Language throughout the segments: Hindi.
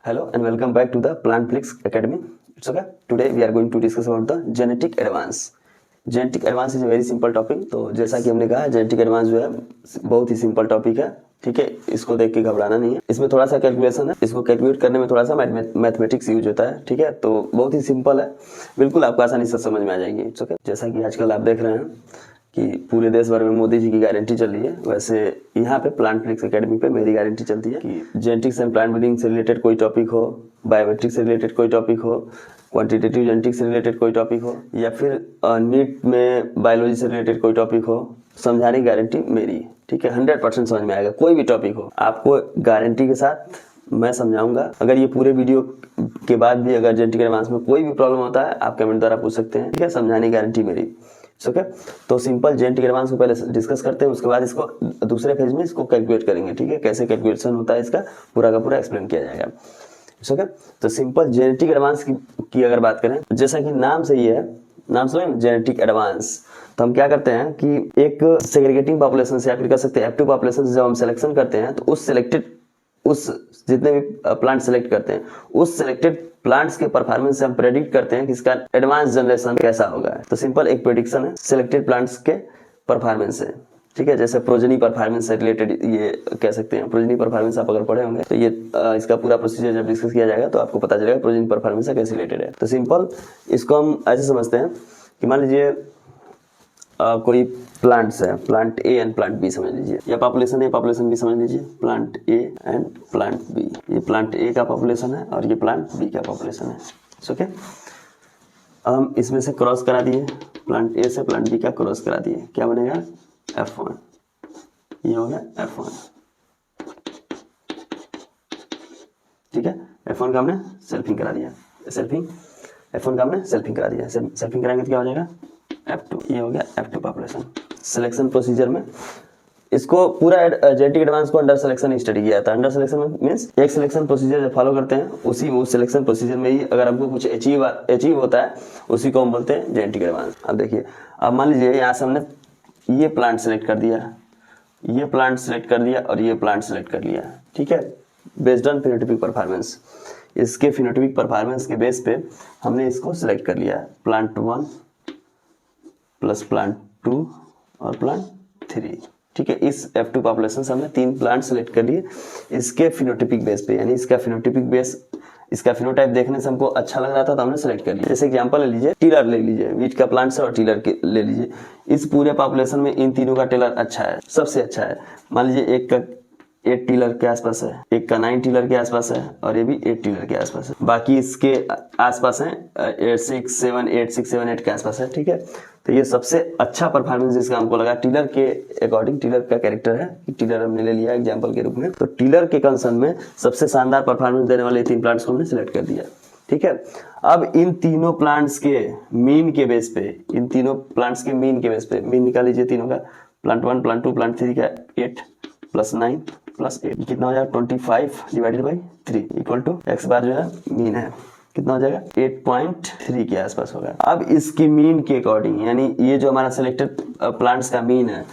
Hello and welcome back to the Plantflix Academy. It's okay. Today we are going to discuss about the genetic advance. Genetic advance is a very simple topic. तो जैसा कि हमने कहा genetic advance जो है बहुत ही सिंपल टॉपिक है, ठीक है. इसको देख के घबराना नहीं है. इसमें थोड़ा सा कैलकुलेशन है, इसको कैलकुलेट करने में थोड़ा सा मैथमेटिक्स यूज होता है, ठीक है. तो बहुत ही सिंपल है, बिल्कुल आपको आसानी से समझ में आ जाएगी. It's okay. जैसा कि आजकल आप देख रहे हैं कि पूरे देश भर में मोदी जी की गारंटी चल रही है, वैसे यहाँ पे प्लांटफ्लिक्स एकेडमी पे मेरी गारंटी चलती है कि जेनेटिक्स एंड प्लांट ब्रीडिंग से रिलेटेड कोई टॉपिक हो, बायोमेट्रिक्स से रिलेटेड कोई टॉपिक हो, क्वांटिटेटिव जेनेटिक्स से रिलेटेड कोई टॉपिक हो, या फिर नीट में बायोलॉजी से रिलेटेड कोई टॉपिक हो, समझाने की गारंटी मेरी, ठीक है. 100% समझ में आएगा. कोई भी टॉपिक हो आपको गारंटी के साथ मैं समझाऊंगा. अगर ये पूरे वीडियो के बाद भी अगर जेनेटिक एडवांस में कोई भी प्रॉब्लम होता है आप कमेंट द्वारा पूछ सकते हैं, ठीक है. समझाने की गारंटी मेरी. ओके. तो सिंपल जेनेटिक एडवांस को पहले डिस्कस करते हैं, उसके बाद इसको दूसरे फेज में इसको कैलकुलेट करेंगे, ठीक है. कैसे कैलकुलेशन होता है इसका पूरा का पूरा एक्सप्लेन किया जाएगा. ओके. तो सिंपल जेनेटिक एडवांस की अगर बात करें, जैसा कि नाम से ही है, नाम से जेनेटिक एडवांस, तो हम क्या करते हैं कि एक सेग्रीगेटिंग पॉपुलेशन से या फिर कह सकते हैं एक्टिव पॉपुलेशन से जब हम सिलेक्शन करते हैं तो उस जितने भी प्लांट सेलेक्ट करते हैं उस सिलेक्टेड प्लांट्स के परफॉर्मेंस से हम प्रेडिक्ट करते हैं कि इसका एडवांस जनरेशन कैसा होगा. तो सिंपल एक प्रेडिक्शन है सिलेक्टेड प्लांट्स के परफॉर्मेंस से, ठीक है. जैसे प्रोजेनी परफॉर्मेंस से रिलेटेड ये कह सकते हैं. प्रोजेनी परफॉर्मेंस आप अगर पढ़े होंगे तो ये इसका पूरा प्रोसीजर जब डिस्कस किया जाएगा तो आपको पता चलेगा प्रोजेनी परफॉर्मेंस से कैसे रिलेटेड है. तो सिंपल इसको हम ऐसे समझते हैं कि मान लीजिए कोई प्लांट्स है, plant A and plant B समझ लीजिए, या पॉपुलेशन ए पॉपुलेशन बी समझ लीजिए. Plant A and plant B, ये प्लांट ए का पॉपुलेशन है और ये प्लांट बी का पॉपुलेशन है. ओके. हम इसमें से क्रॉस करा दिए, प्लांट ए से प्लांट बी का क्रॉस करा दिए, क्या बनेगा F1. ये हो गया F1, ठीक है. F1 का हमने सेल्फिंग करा दिया, F1 का हमने सेल्फिंग करा दिया. सेल्फिंग कराएंगे तो क्या हो जाएगा F2. ये हो गया F2 पॉपुलेशन. सिलेक्शन प्रोसीजर में इसको पूरा जेनेटिक एडवांस को अंडर सिलेक्शन स्टडी किया था. अंडर सिलेक्शन मींस एक सिलेक्शन प्रोसीजर जो फॉलो करते हैं उस सिलेक्शन प्रोसीजर में ही अगर हमको कुछ अचीव होता है उसी को हम बोलते हैं जेनेटिक एडवांस. अब देखिए, अब मान लीजिए यहाँ से हमने ये प्लांट सेलेक्ट कर दिया, ये प्लांट सेलेक्ट कर दिया और ये प्लांट सेलेक्ट कर लिया, ठीक है. बेस्ड ऑन फिनोटाइपिक परफॉर्मेंस, इसके फिनोटाइपिक परफॉर्मेंस के बेस पे हमने इसको सिलेक्ट कर लिया. प्लांट 1 प्लस प्लांट 2 और प्लांट 3, ठीक है. इस F2 पॉपुलेशन से हमने 3 प्लांट सेलेक्ट कर लिए इसके फिनोटाइपिक बेस पे, यानी इसका फिनोटाइपिक बेस, इसका फिनोटाइप देखने से हमको अच्छा लग रहा था तो हमने सेलेक्ट कर लिया. जैसे एग्जांपल ले लीजिए, टीलर ले लीजिए, वीट का प्लांट है और टीलर ले लीजिए. इस पूरे पॉपुलेशन में इन तीनों का टीलर अच्छा है, सबसे अच्छा है. मान लीजिए एक का 8 टीलर के आसपास है, एक का 9 टीलर के आसपास है और ये भी 8 टीलर के आसपास है. बाकी इसके आसपास है 6, 7, 8 के आसपास है, ठीक है. तो ये सबसे अच्छा परफॉर्मेंस जिसका हमको लगा टीलर के अकॉर्डिंग, टीलर का कैरेक्टर है कि टीलर हमने ले लिया एग्जांपल के रूप में, तो टीलर के कंसर्न में सबसे शानदार परफॉर्मेंस देने वाले 3 प्लांट्स को हमने सिलेक्ट कर दिया, ठीक है. अब इन तीनों प्लांट्स के मीन के बेस पे, मीन निकाल लीजिए तीनों का. प्लांट 1, प्लांट 2, प्लांट 3 का 8 प्लस 9 प्लस 8 कितना हो जाएगा 25 divided by 3 equal to X bar जो है मीन है, कितना हो जाएगा 8.3 के आसपास होगा. अब इसकी मीन के अकॉर्डिंग, यानी ये जो हमारा सिलेक्टेड प्लांट्स का मीन है,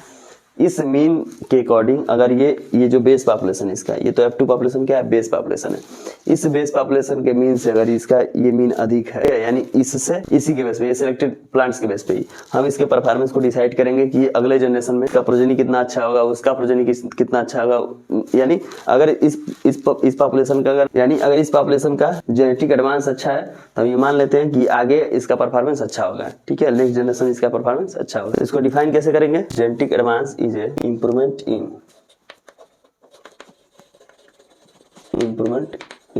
इस मीन के अकॉर्डिंग अगर ये जो बेस पॉपुलेशन है इसका, ये तो F2 पॉपुलेशन क्या है, बेस पॉपुलेशन है. इस बेस पॉपुलेशन के मीन से अगर इसका ये मीन अधिक है, यानी इससे इसी के बेस पे, ये सिलेक्टेड प्लांट्स के बेस पे ही हम इसके परफॉर्मेंस को डिसाइड करेंगे कि अगले जनरेशन में इसका प्रोजेनी कितना अच्छा होगा, उसका प्रोजेनी कितना अच्छा होगा. यानी अगर इस पॉपुलेशन का अगर इस पॉपुलेशन का जेनेटिक एडवांस अच्छा है तो हम ये मान लेते हैं कि आगे इसका परफॉर्मेंस अच्छा होगा, ठीक है. नेक्स्ट जनरेशन इसका परफॉर्मेंस अच्छा होगा. इसको डिफाइन कैसे करेंगे, genetic advance is a improvement in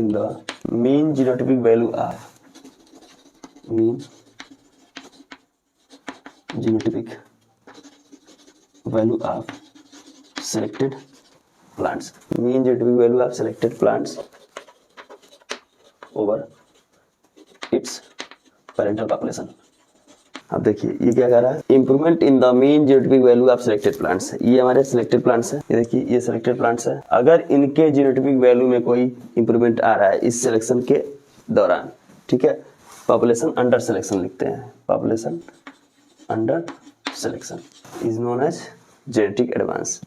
the mean genotypic value of selected plants. Mean genotypic value of selected plants over its parental population. अब देखिए ये क्या कह रहा है, improvement in the mean genotypic value of selected plants. ये हमारे सिलेक्टेड प्लांट्स है, ये देखिए ये सिलेक्टेड प्लांट्स है. अगर इनके जीनोटाइपिक वैल्यू में कोई इंप्रूवमेंट आ रहा है इस सिलेक्शन के दौरान, ठीक है, पॉपुलेशन अंडर सिलेक्शन लिखते हैं, population under selection is known as genetic advance.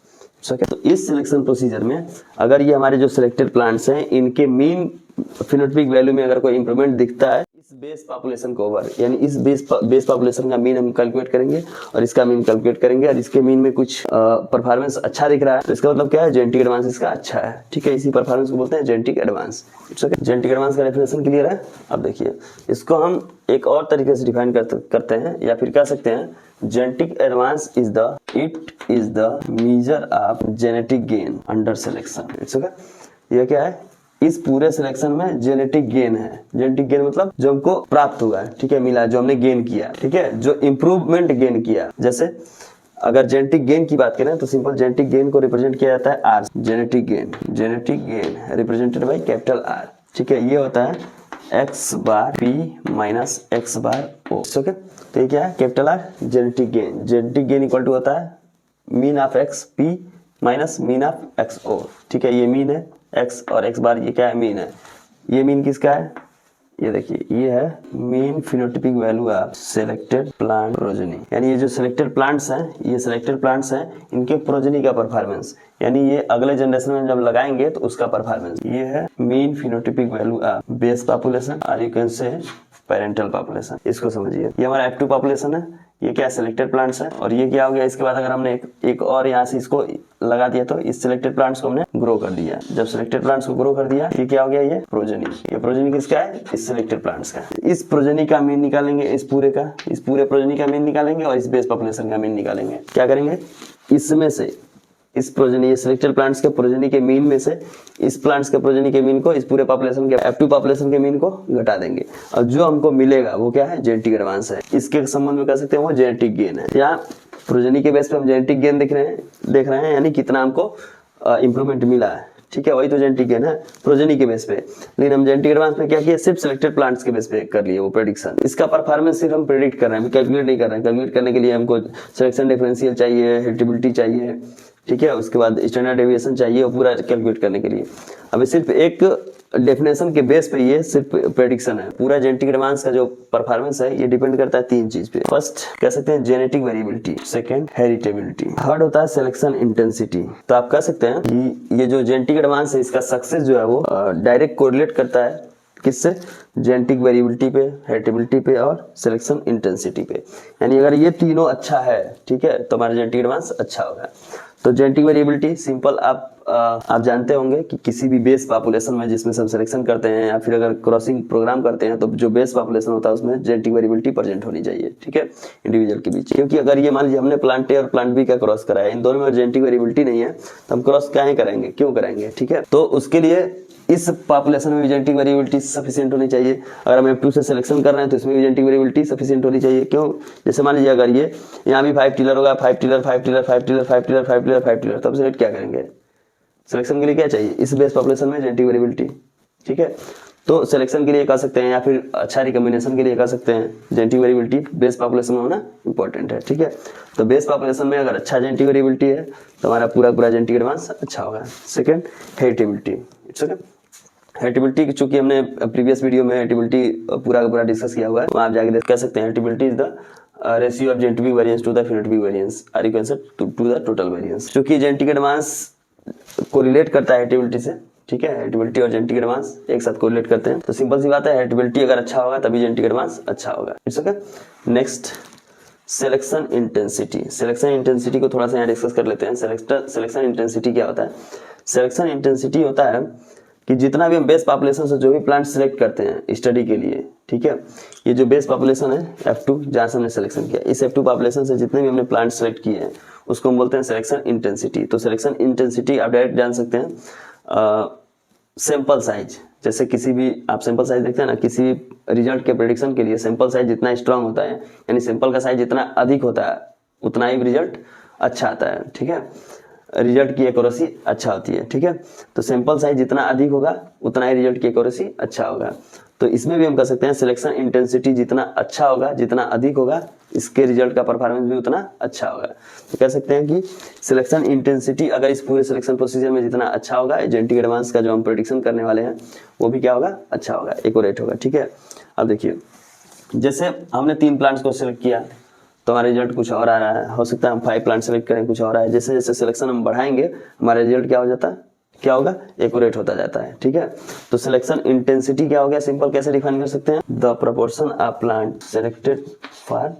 तो इस सिलेक्शन प्रोसीजर में अगर ये हमारे जो सिलेक्टेड प्लांट्स हैं इनके मीन फिनोटाइपिक वैल्यू में अगर कोई इंप्रूवमेंट दिखता है इस बेस पॉपुलेशन को ओवर, यानी इस बेस पॉपुलेशन का मीन हम कैलकुलेट करेंगे और इसका मीन कैलकुलेट करेंगे और इसके मीन में कुछ परफॉर्मेंस अच्छा दिख रहा है तो इसका मतलब क्या है, जेनेटिक एडवांस इसका अच्छा है। ठीक है, इसी परफॉर्मेंस को बोलते हैं genetic advance. It's okay, genetic advance का डेफिनेशन क्लियर है। अब देखिए इसको हम एक और तरीके से डिफाइन करते हैं या फिर कह सकते हैं genetic advance is the measure of genetic gain under selection. It's okay, ये क्या है, इस पूरे सिलेक्शन में जेनेटिक गेन है। जेनेटिक गेन मतलब जो हमको प्राप्त हुआ है, ठीक है, मिला, जो हमने गेन किया, ठीक है, जो इंप्रूवमेंट गेन किया। जैसे अगर जेनेटिक गेन की बात करें तो सिंपल जेनेटिक गेन को रिप्रेजेंट किया जाता है R. Genetic gain represented by capital R. ठीक है, ये होता है X bar P minus X bar O. Okay, तो ये क्या है, capital R genetic gain. Genetic gain equal to होता है mean of X P minus mean of X O. ठीक है, ये मीन है एक्स और एक्स बार, ये क्या है, मीन है। ये मीन किसका है, ये देखिए, ये है mean phenotypic value of selected plant progeny, यानी ये जो सिलेक्टेड प्लांट्स हैं, ये सिलेक्टेड प्लांट्स हैं, इनके प्रोजेनी का परफॉर्मेंस, यानी ये अगले जनरेशन में जब लगाएंगे तो उसका परफॉर्मेंस। ये है mean phenotypic value of base population और you can say parental population. इसको समझिए, ये हमारा F2 पॉपुलेशन है, ये क्या सिलेक्टेड प्लांट्स है, और ये क्या हो गया, इसके बाद अगर हमने एक और यहाँ से इसको लगा दिया तो इस सिलेक्टेड प्लांट्स को हमने ग्रो कर दिया। जब सिलेक्टेड प्लांट्स को ग्रो कर दिया, ये क्या हो गया, ये प्रोजेनी। ये प्रोजेनी किसका है, इस सिलेक्टेड प्लांट्स का। इस प्रोजेनी का मीन निकालेंगे, इस पूरे प्रोजेनी का मीन निकालेंगे और इस बेस पॉपुलेशन का मीन निकालेंगे। क्या करेंगे, इसमें से इस प्रोजेनी, ये सिलेक्टेड प्लांट्स के प्रोजेनी के मीन में से इस प्लांट्स के प्रोजेनी के मीन को इस पूरे पॉपुलेशन के F2 पॉपुलेशन के मीन को घटा देंगे और जो हमको मिलेगा वो क्या है, जेनेटिक एडवांस है। इसके संबंध में कह सकते हैं वो जेनेटिक गेन है। यहाँ प्रोजेनी के बेस पे हम जेनेटिक गेन देख रहे हैं, यानी कितना हमको इंप्रूवमेंट मिला है। ठीक है, वही तो जेनेटिक गेन है प्रोजेनी के बेस पे। लेकिन हम जेनेटिक एडवांस में क्या किया, सिर्फ सिलेक्टेड प्लांट्स के बेस पे कर लिए वो प्रेडिक्शन। इसका परफॉर्मेंस सिर्फ हम प्रेडिक्ट कर रहे हैं, कैलकुलेट नहीं कर रहे हैं। कैलकुलेट करने के लिए हमको सिलेक्शन डिफरेंशियल चाहिए, हेरिडिटी चाहिए, ठीक है, उसके बाद स्टैंडर्ड डेविएशन चाहिए वो पूरा कैलकुलेट करने के लिए। अभी सिर्फ एक डेफिनेशन के बेस पे ये सिर्फ प्रेडिक्शन है। पूरा जेनेटिक एडवांस का जो परफॉर्मेंस है ये डिपेंड करता है तीन चीज पे। फर्स्ट कह सकते हैं genetic variability, second heritability, third होता है सिलेक्शन इंटेंसिटी। तो आप कह सकते हैं कि ये जो जेनेटिक एडवांस है इसका सक्सेस जो है वो डायरेक्ट कोरिलेट करता है किससे, जेनेटिक वेरिएबिलिटी पे, हेरिटेबिलिटी पे और सिलेक्शन इंटेंसिटी पे। यानी अगर ये तीनों अच्छा है, ठीक है, तो हमारा जेनेटिक एडवांस अच्छा होगा। तो जेनेटिक वेरिएबिलिटी सिंपल आप जानते होंगे कि किसी भी बेस पॉपुलेशन में जिसमें हम सिलेक्शन करते हैं या फिर अगर क्रॉसिंग प्रोग्राम करते हैं तो जो बेस पॉपुलेशन होता है उसमें जेनेटिक वेरिएबिलिटी प्रेजेंट होनी चाहिए। ठीक है, इंडिविजुअल के बीच। क्योंकि अगर ये मान लीजिए हमने प्लांट ए और प्लांट बी का क्रॉस कराया, इन दोनों में जेनेटिक वेरिएबिलिटी नहीं है तो हम क्रॉस क्या करेंगे, क्यों करेंगे। ठीक है, तो उसके लिए इस पॉपुलेशन में भी जेनेटिक वेरिएबिलिटी सफिशिएंट होनी चाहिए। अगर हम F2 से सिलेक्शन कर रहे हैं तो इसमें भी जेनेटिक वेरिएबिलिटी सफिशिएंट होनी चाहिए। क्यों, जैसे मान लीजिए अगर ये यहाँ भी 5 टिलर होगा, 5 tiller 5 tiller 5 tiller 5 tiller 5 tiller 5 tiller, तब सिलेक्ट क्या करेंगे, सिलेक्शन के लिए क्या चाहिए, इस बेस पॉपुलेशन में जेनेटिक वेरिएबिलिटी। ठीक है, तो सिलेक्शन के लिए कह सकते हैं या फिर अच्छा रिकॉम्बिनेशन के लिए कह सकते हैं जेनेटिक वेरिएबिलिटी बेस पॉपुलेशन में होना इंपॉर्टेंट है। ठीक है, तो बेस पॉपुलेशन में अगर अच्छा जेनेटिक वेरिएबिलिटी है तो हमारा पूरा जेनेटिक एडवांस अच्छा होगा। Second heritability. It's okay, heritability चूंकि हमने प्रीवियस वीडियो में हेरिटेबिलिटी पूरा डिस्कस किया हुआ है, वहां आप जाके कह सकते हैं heritability is the ratio of genetic variance to the phenotypic variance और you can say to the total variance. क्योंकि जेनेटिक एडवांस कोरिलेट करता है हेरिटेबिलिटी से। ठीक है, हेरिटेबिलिटी और जेनेटिक एडवांस एक साथ कोरिलेट करते हैं, तो सिंपल सी बात है हेरिटेबिलिटी अगर अच्छा होगा तभी जेनेटिक एडवांस अच्छा होगा। It's okay, next selection intensity. Selection intensity को थोड़ा सा यहाँ डिस्कस कर लेते हैं। सिलेक्शन इंटेंसिटी क्या होता है, सिलेक्शन इंटेंसिटी होता है कि जितना भी हम बेस पॉपुलेशन से जो भी प्लांट सिलेक्ट करते हैं स्टडी के लिए, ठीक है, ये जो बेस पॉपुलेशन है F2 जहाँ से हमने सिलेक्शन किया, इस F2 पॉपुलेशन से जितने भी हमने प्लांट सिलेक्ट किए हैं उसको हम बोलते हैं सिलेक्शन इंटेंसिटी। तो सिलेक्शन इंटेंसिटी आप डायरेक्ट जान सकते हैं सैंपल साइज। जैसे किसी भी आप सैंपल साइज देखते हैं ना, किसी भी रिजल्ट के प्रेडिक्शन के लिए सैंपल साइज जितना स्ट्रांग होता है, यानी सैंपल का साइज जितना अधिक होता है उतना ही रिजल्ट अच्छा आता है। ठीक है, रिजल्ट की एक्यूरेसी अच्छा होती है। ठीक है, तो सैंपल साइज जितना अधिक होगा उतना ही रिजल्ट की एक्यूरेसी अच्छा होगा। तो इसमें भी हम कह सकते हैं सिलेक्शन इंटेंसिटी जितना अच्छा होगा, जितना अधिक होगा, इसके रिजल्ट का परफॉर्मेंस भी उतना अच्छा होगा। तो कह सकते हैं कि सिलेक्शन इंटेंसिटी अगर इस पूरे सिलेक्शन प्रोसीजर में जितना अच्छा होगा, जेनेटिक एडवांस का जो हम प्रेडिक्शन करने वाले हैं वो भी क्या होगा, अच्छा होगा, एक्यूरेट होगा। ठीक है, अब देखिए जैसे हमने 3 प्लांट्स को सिलेक्ट किया तो हमारा रिजल्ट कुछ और आ रहा है, हो सकता है हम 5 प्लांट सेलेक्ट करें कुछ और आए। जैसे जैसे सिलेक्शन हम बढ़ाएंगे हमारा रिजल्ट क्या हो जाता है, क्या होगा, एक्यूरेट होता जाता है। ठीक है, तो सिलेक्शन इंटेंसिटी क्या हो गया, सिंपल कैसे डिफाइन कर सकते हैं, the proportion of plant selected for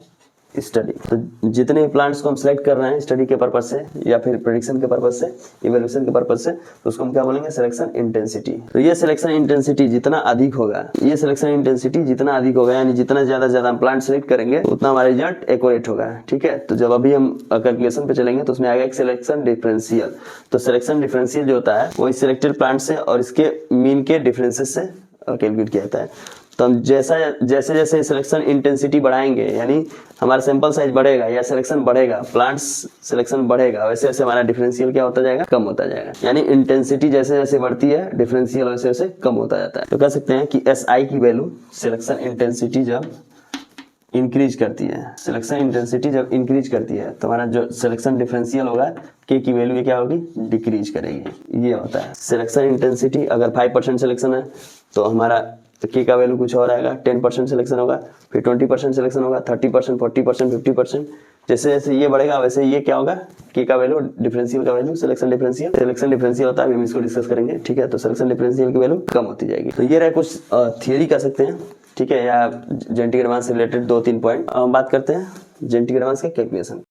study. तो जितने भी प्लांट्स को हम सिलेक्ट कर रहे हैं स्टडी के पर्पज से या फिर प्रेडिक्शन के पर्पज से, इवैल्यूएशन के पर्पज से, तो उसको हम क्या बोलेंगे, सिलेक्शन इंटेंसिटी। तो ये सिलेक्शन इंटेंसिटी जितना अधिक होगा, ये सिलेक्शन इंटेंसिटी जितना अधिक होगा, यानी जितना ज्यादा हम प्लांट सिलेक्ट करेंगे उतना हमारा रिजल्ट एक्यूरेट होगा। ठीक है, तो जब अभी हम कैलकुलेशन पे चलेंगे तो उसमें आएगा एक सिलेक्शन डिफरेंशियल। तो सिलेक्शन डिफरेंशियल जो होता है वो सिलेक्टेड प्लांट से और इसके मीन के डिफरेंसेस से कैलकुलेट किया जाता है। तो हम जैसे जैसे सिलेक्शन इंटेंसिटी बढ़ाएंगे, यानी हमारा सैंपल साइज बढ़ेगा या सिलेक्शन बढ़ेगा, प्लांट्स सिलेक्शन बढ़ेगा, वैसे वैसे हमारा डिफरेंशियल क्या होता जाएगा, कम होता जाएगा। यानी इंटेंसिटी जैसे जैसे बढ़ती है, डिफरेंशियल वैसे वैसे कम होता जाता है। तो कह सकते हैं कि SI की वैल्यू सिलेक्शन इंटेंसिटी जब इंक्रीज करती है, सिलेक्शन इंटेंसिटी जब इंक्रीज करती है तो हमारा जो सिलेक्शन डिफरेंशियल होगा के की वैल्यू क्या होगी, डिक्रीज करेगी। ये होता है सिलेक्शन इंटेंसिटी। अगर 5% सिलेक्शन है तो हमारा के का वैल्यू कुछ और आएगा, 10% सिलेक्शन होगा, फिर 20% सिलेक्शन होगा, 30%, 40%, 50%। जैसे जैसे ये बढ़ेगा वैसे ये क्या होगा, के का वैल्यू, डिफरेंशियल का वैल्यू, सिलेक्शन डिफरेंशियल होता है, हम इसको डिस्कस करेंगे। ठीक है, तो सिलेक्शन डिफरेंशियल की वैल्यू कम होती जाएगी। तो ये रहे कुछ थियरी कह सकते हैं। ठीक है, या जेनेटिक एडवांस से रिलेटेड 2-3 पॉइंट। बात करते हैं जेनेटिक एडवांस के कैलकुलेशन।